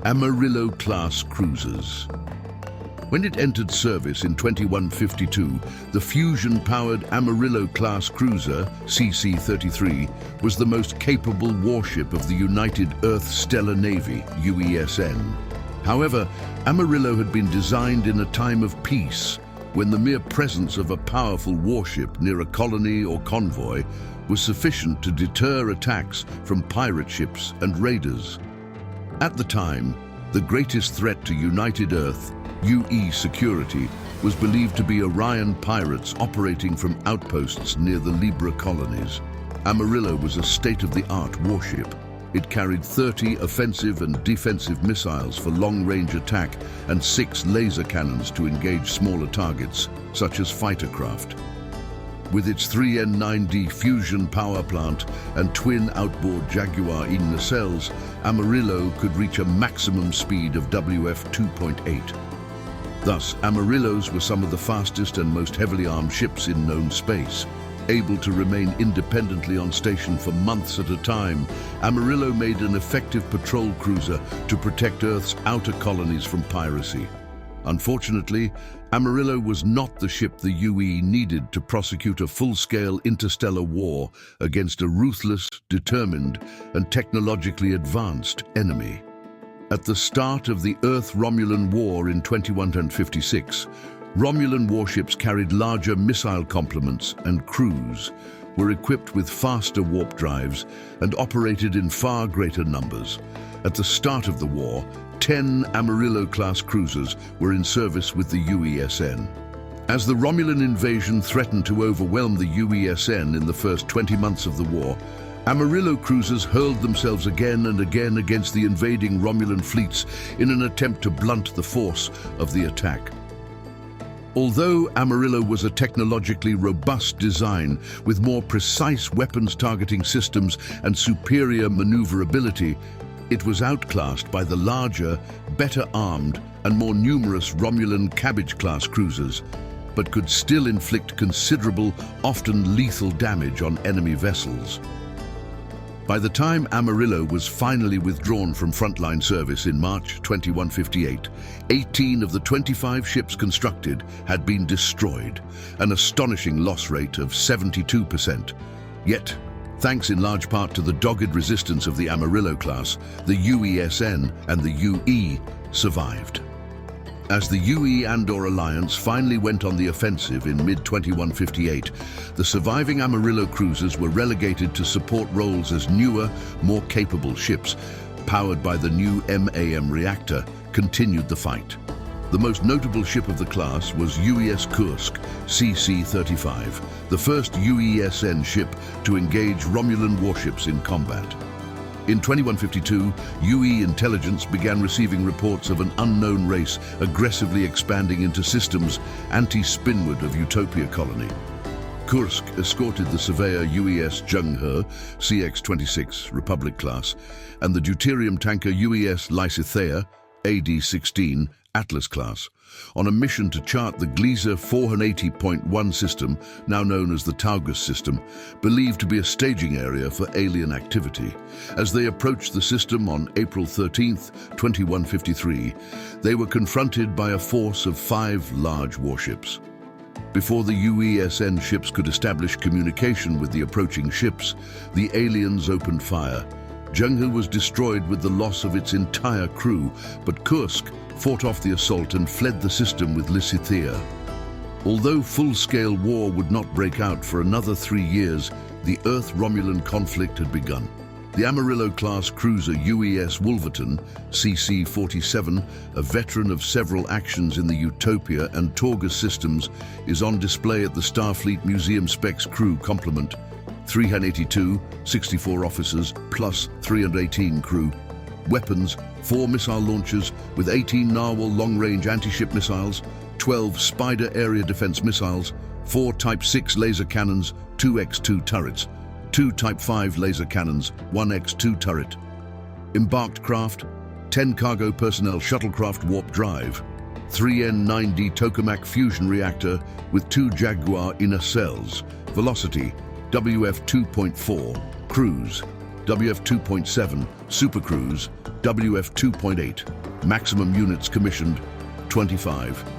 Amarillo-class cruisers. When it entered service in 2152, the fusion-powered Amarillo-class cruiser, CC-33, was the most capable warship of the United Earth Stellar Navy, UESN. However, Amarillo had been designed in a time of peace, when the mere presence of a powerful warship near a colony or convoy was sufficient to deter attacks from pirate ships and raiders. At the time, the greatest threat to United Earth, UE security, was believed to be Orion pirates operating from outposts near the Libra colonies. Amarillo was a state-of-the-art warship. It carried 30 offensive and defensive missiles for long-range attack and 6 laser cannons to engage smaller targets, such as fighter craft. With its 3N9D fusion power plant and twin outboard Jaguar in nacelles, Amarillo could reach a maximum speed of WF 2.8. Thus, Amarillos were some of the fastest and most heavily armed ships in known space. Able to remain independently on station for months at a time, Amarillo made an effective patrol cruiser to protect Earth's outer colonies from piracy. Unfortunately, Amarillo was not the ship the UE needed to prosecute a full-scale interstellar war against a ruthless, determined, and technologically advanced enemy. At the start of the Earth-Romulan War in 2156, Romulan warships carried larger missile complements and crews, were equipped with faster warp drives, and operated in far greater numbers. At the start of the war, 10 Amarillo-class cruisers were in service with the UESN. As the Romulan invasion threatened to overwhelm the UESN in the first 20 months of the war, Amarillo cruisers hurled themselves again and again against the invading Romulan fleets in an attempt to blunt the force of the attack. Although Amarillo was a technologically robust design with more precise weapons targeting systems and superior maneuverability, it was outclassed by the larger, better armed, and more numerous Romulan Cabbage-class cruisers, but could still inflict considerable, often lethal damage on enemy vessels. By the time Amarillo was finally withdrawn from frontline service in March 2158, 18 of the 25 ships constructed had been destroyed, an astonishing loss rate of 72%. Yet, thanks in large part to the dogged resistance of the Amarillo class, the UESN and the UE survived. As the UE-Andor alliance finally went on the offensive in mid-2158, the surviving Amarillo cruisers were relegated to support roles as newer, more capable ships, powered by the new MAM reactor, continued the fight. The most notable ship of the class was UES Kursk, CC-35, the first UESN ship to engage Romulan warships in combat. In 2152, UE intelligence began receiving reports of an unknown race aggressively expanding into systems anti-spinward of Utopia colony. Kursk escorted the surveyor UES Jung-He, CX-26 Republic class, and the deuterium tanker UES Lysithea, AD-16 Atlas class, on a mission to chart the Gliese 480.1 system, now known as the Taurus system, believed to be a staging area for alien activity. As they approached the system on April 13, 2153, they were confronted by a force of 5 large warships. Before the UESN ships could establish communication with the approaching ships, the aliens opened fire. Jung-He was destroyed with the loss of its entire crew, but Kursk fought off the assault and fled the system with Lysithea. Although full-scale war would not break out for another 3 years, the Earth-Romulan conflict had begun. The Amarillo-class cruiser UES Wolverton, CC-47, a veteran of several actions in the Utopia and Taurus systems, is on display at the Starfleet Museum Specs crew complement. 382, 64 officers, plus 318 crew. Weapons, 4 missile launchers with 18 Narwhal long-range anti-ship missiles, 12 Spider area defense missiles, 4 Type 6 laser cannons, 2 X-2 turrets, 2 Type 5 laser cannons, 1 X-2 turret. Embarked craft, 10 cargo personnel shuttlecraft warp drive, 3N9D tokamak fusion reactor with 2 Jaguar inner cells, velocity, WF 2.4, cruise, WF 2.7, Supercruise WF 2.8. Maximum units commissioned 25.